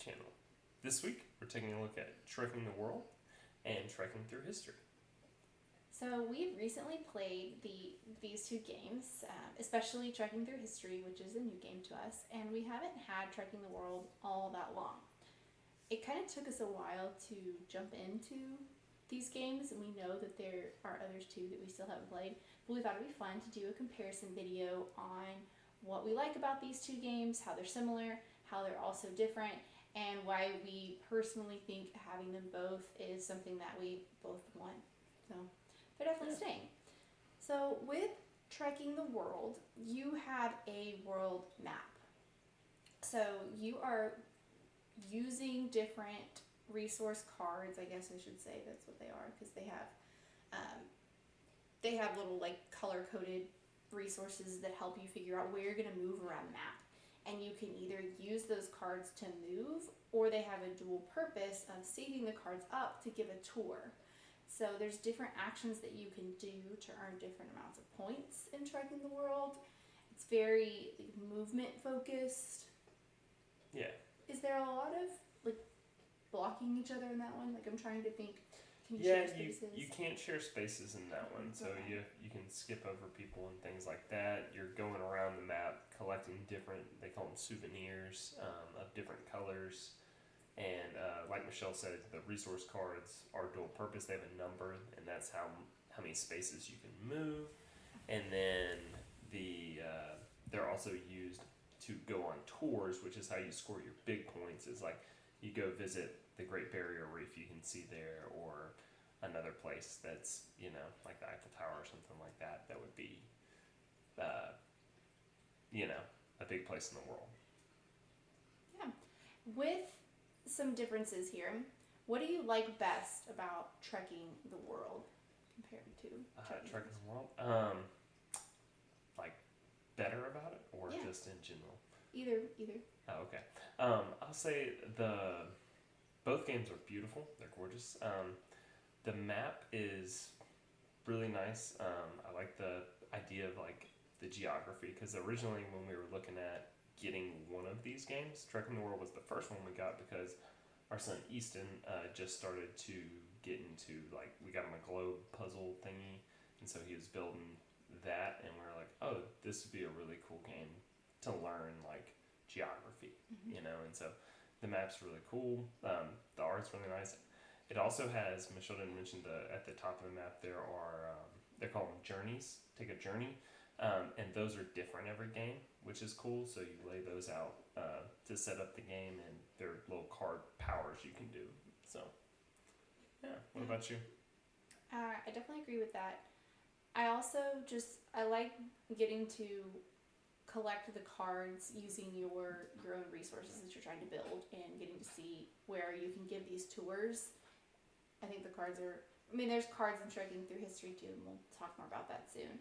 channel. This week, we're taking a look at Trekking the World and Trekking Through History. So we've recently played these two games, especially Trekking Through History, which is a new game to us, and we haven't had Trekking the World all that long. It kind of took us a while to jump into these games, and we know that there are others too that we still haven't played, but we thought it'd be fun to do a comparison video on what we like about these two games, how they're similar, how they're also different, and why we personally think having them both is something that we both want. So they're definitely staying. So with Trekking the World, you have a world map. So you are using different resource cards, I guess I should say that's what they are, because they have little like color coded resources that help you figure out where you're going to move around the map. And you can either use those cards to move, or they have a dual purpose of saving the cards up to give a tour. So there's different actions that you can do to earn different amounts of points in Trekking the World. It's very movement focused. Yeah. Is there a lot of like blocking each other in that one? Like I'm trying to think. Can you share spaces? You can't share spaces in that one, so Okay. you can skip over people and things like that. You're going around the map collecting different, they call them souvenirs of different colors. And like Michelle said, the resource cards are dual purpose. They have a number, and that's how many spaces you can move. And then they're also used to go on tours, which is how you score your big points. Is like you go visit the Great Barrier Reef, you can see there, or another place that's like the Eiffel Tower or something like that. That would be a big place in the world. Yeah. With some differences here, what do you like best about Trekking the World compared to Trekking the World? Like better about it, or just in general? Either. Oh, okay. I'll say both games are beautiful. They're gorgeous. The map is really nice. I like the idea of like the geography, because originally when we were looking at getting one of these games, Trekking the World was the first one we got, because our son Easton just started to get into, like, we got him a globe puzzle thingy, and so he was building that, and we were like, oh, this would be a really cool game to learn like geography, and so the map's really cool. The art's really nice. It also has, Michelle didn't mention, at the top of the map there are they're called journeys. Take a journey, and those are different every game, which is cool. So you lay those out to set up the game, and they're little card powers you can do. So yeah. What about you? I definitely agree with that. I also I like getting to collect the cards using your own resources that you're trying to build, and getting to see where you can give these tours. I think the cards are. I mean, there's cards in Trekking Through History too, and we'll talk more about that soon.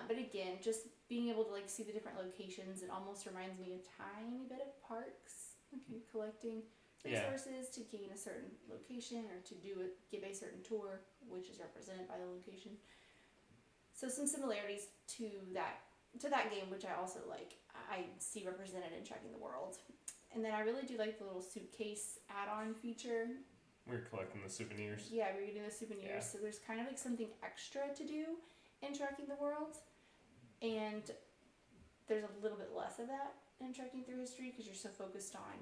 But again, just being able to like see the different locations, it almost reminds me a tiny bit of parks. Like you're collecting resources to gain a certain location, or to give a certain tour, which is represented by the location. So some similarities to that game, which I also like, I see represented in Trekking the World. And then I really do like the little suitcase add-on feature. We're collecting the souvenirs. Yeah, we're getting the souvenirs. Yeah. So there's kind of like something extra to do in Trekking the World, and there's a little bit less of that in Trekking Through History, because you're so focused on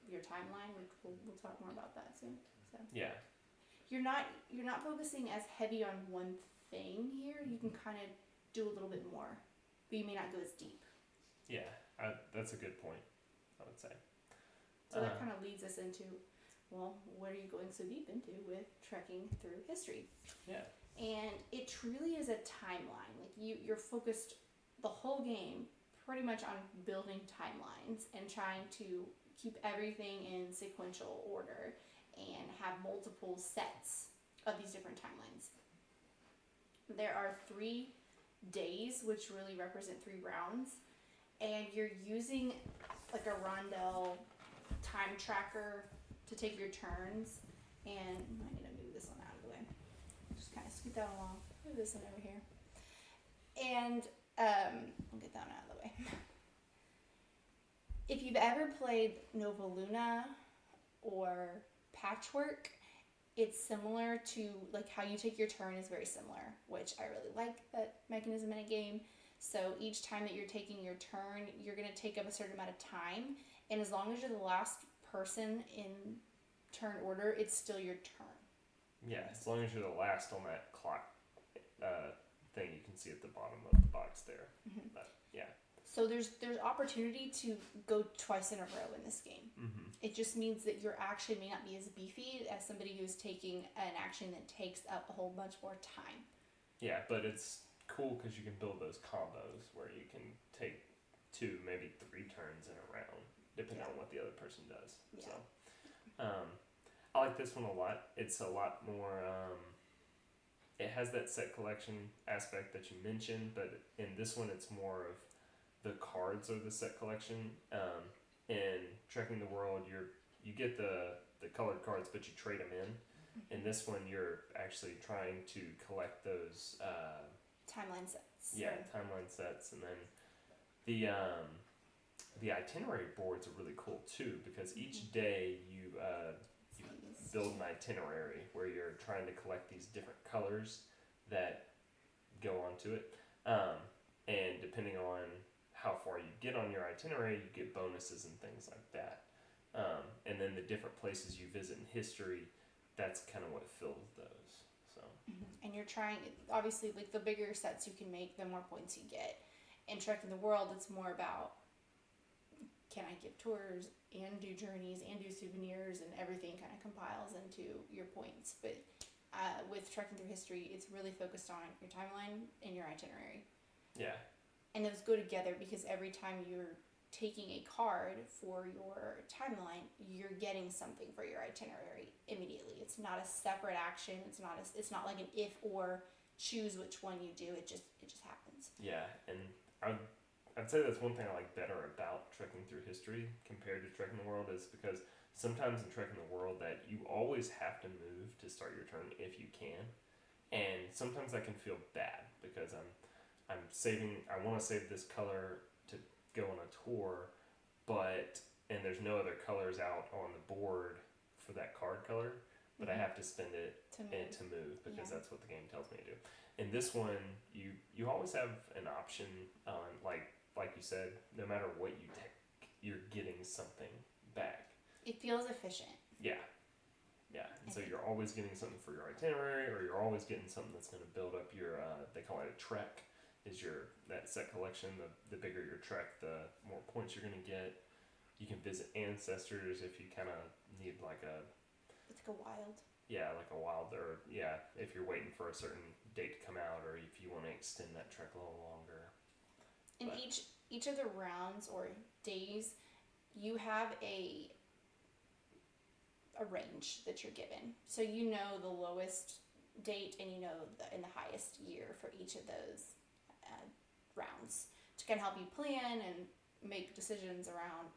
your timeline. We'll talk more about that soon. So yeah, you're not focusing as heavy on one thing here. You can kind of do a little bit more, but you may not go as deep. Yeah, that's a good point, I would say. So that kind of leads us into, well, what are you going so deep into with Trekking Through History? Yeah. And it truly is a timeline. Like you're focused the whole game pretty much on building timelines and trying to keep everything in sequential order and have multiple sets of these different timelines. There are 3 days, which really represent 3 rounds, and you're using like a rondel time tracker to take your turns. And I need to move this one out of the way. Just kind of scoot that along. Move this one over here. And I'll get that one out of the way. If you've ever played Nova Luna or patchwork, it's similar to like how you take your turn is very similar, which I really like that mechanism in a game. So each time that you're taking your turn, you're going to take up a certain amount of time, and as long as you're the last person in turn order, it's still your turn. Yeah, as long as you're the last on that clock thing you can see at the bottom of the box there. Mm-hmm. But yeah. So there's opportunity to go twice in a row in this game. Mm-hmm. It just means that your action may not be as beefy as somebody who's taking an action that takes up a whole bunch more time. Yeah, but it's cool because you can build those combos where you can take 2, maybe 3 turns in a round, depending on what the other person does. Yeah. So, I like this one a lot. It's a lot more. It has that set collection aspect that you mentioned, but in this one, it's more of the cards are the set collection. In Trekking the World, you get the colored cards, but you trade them in. Mm-hmm. In this one, you're actually trying to collect those timeline sets. Yeah, timeline sets, and then the itinerary boards are really cool too because each day you build an itinerary where you're trying to collect these different colors that go onto it, and depending on how far you get on your itinerary, you get bonuses and things like that. And then the different places you visit in history, that's kind of what fills those. So. Mm-hmm. And you're trying, obviously, like the bigger sets you can make, the more points you get. In Trekking the World, it's more about can I give tours and do journeys and do souvenirs, and everything kind of compiles into your points. But with Trekking Through History, it's really focused on your timeline and your itinerary. Yeah. And those go together because every time you're taking a card for your timeline, you're getting something for your itinerary immediately. It's not a separate action. It's not like an if or choose which one you do. It just happens. Yeah, and I'd say that's one thing I like better about Trekking Through History compared to Trekking the World is because sometimes in Trekking the World that you always have to move to start your turn if you can, and sometimes that can feel bad because I'm saving. I want to save this color to go on a tour, and there's no other colors out on the board for that card color, but I have to spend it to move because that's what the game tells me to do. In this one, you always have an option on like you said, no matter what you take, you're getting something back. It feels efficient. Yeah. Yeah, and so you're always getting something for your itinerary, or you're always getting something that's going to build up your. They call it a trek. Is that set collection? The bigger your trek, the more points you're going to get. You can visit ancestors if you kind of need like a. It's like a wild. Yeah, like a wild, or if you're waiting for a certain date to come out, or if you want to extend that trek a little longer. In each of the rounds or days, you have a range that you're given. So you know the lowest date and you know the highest year for each of those rounds to kind of help you plan and make decisions around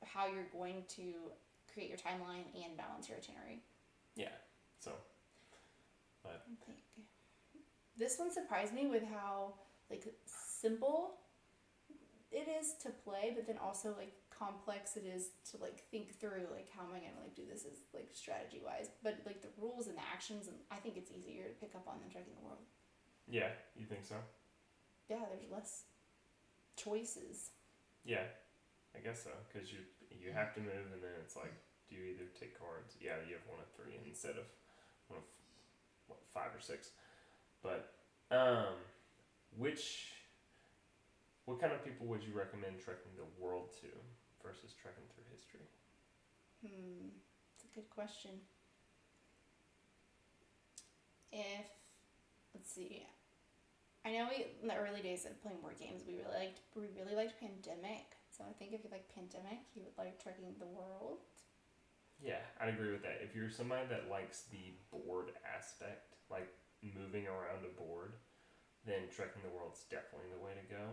how you're going to create your timeline and balance your itinerary. Yeah. So. But. I think this one surprised me with how simple it is to play, but then also complex it is to think through how am I gonna do this is strategy wise. But the rules and the actions, and I think it's easier to pick up on than Trekking the World. Yeah, you think so? Yeah, there's less choices. Yeah, I guess so, because you have to move, and then it's do you either take cards? Yeah, you have 1 of 3 instead of 1 of 5 or 6. But what kind of people would you recommend Trekking the World to versus Trekking Through History? That's a good question. Let's see. I know in the early days of playing board games, we really liked Pandemic. So I think if you like Pandemic, you would like Trekking the World. Yeah, I'd agree with that. If you're somebody that likes the board aspect, like moving around a board, then Trekking the World's definitely the way to go.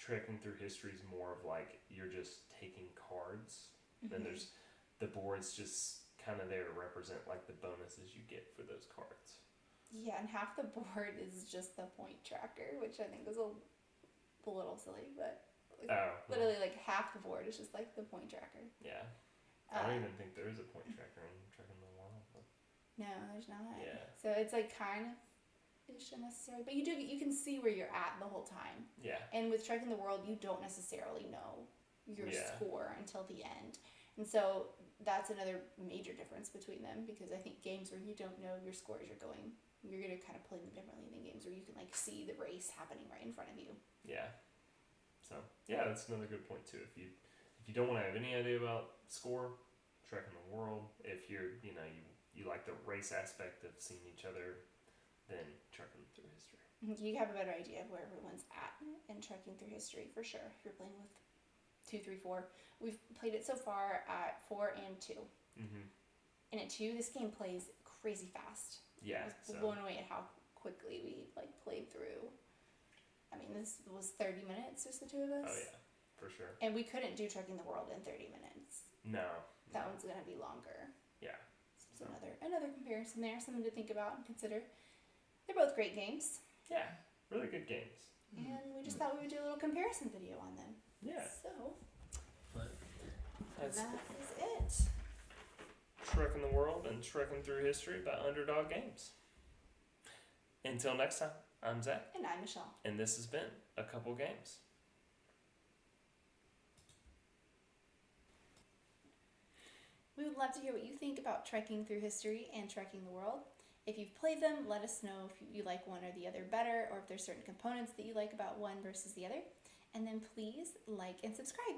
Trekking Through History is more of you're just taking cards. Mm-hmm. Then there's the board's just kind of there to represent the bonuses you get for those cards. Yeah, and half the board is just the point tracker, which I think is a little silly, but literally half the board is just the point tracker. Yeah. I don't even think there is a point tracker in Trekking the World. But No, there's not. yeah. So it's like kind of ish unnecessary, but you can see where you're at the whole time. Yeah. And with Trekking the World, you don't necessarily know your Yeah. score until the end, and so that's another major difference between them, because I think games where you don't know your scores, you're gonna kind of play them differently than games where you can like see the race happening right in front of you. Yeah. So yeah, that's another good point too. If you don't want to have any idea about score, Trekking the World. If you're you like the race aspect of seeing each other, then Trekking Through History. You have a better idea of where everyone's at in Trekking Through History for sure. If you're playing with 2, 3, 4, we've played it so far at 4 and 2. Mm-hmm. And at 2, this game plays crazy fast. Yeah. I was blown away at how quickly we like played through. I mean, this was 30 minutes, just the two of us. Oh yeah, for sure. And we couldn't do Trekking the World in 30 minutes. No. That one's gonna be longer. Yeah. So another comparison there, something to think about and consider. They're both great games. Yeah, really good games. And we just thought we would do a little comparison video on them. Yeah. So That's that is it. Trekking the World and Trekking Through History by Underdog Games. Until next time, I'm Zach. And I'm Michelle. And this has been A Couple Games. We would love to hear what you think about Trekking Through History and Trekking the World. If you've played them, let us know if you like one or the other better, or if there's certain components that you like about one versus the other. And then please like and subscribe.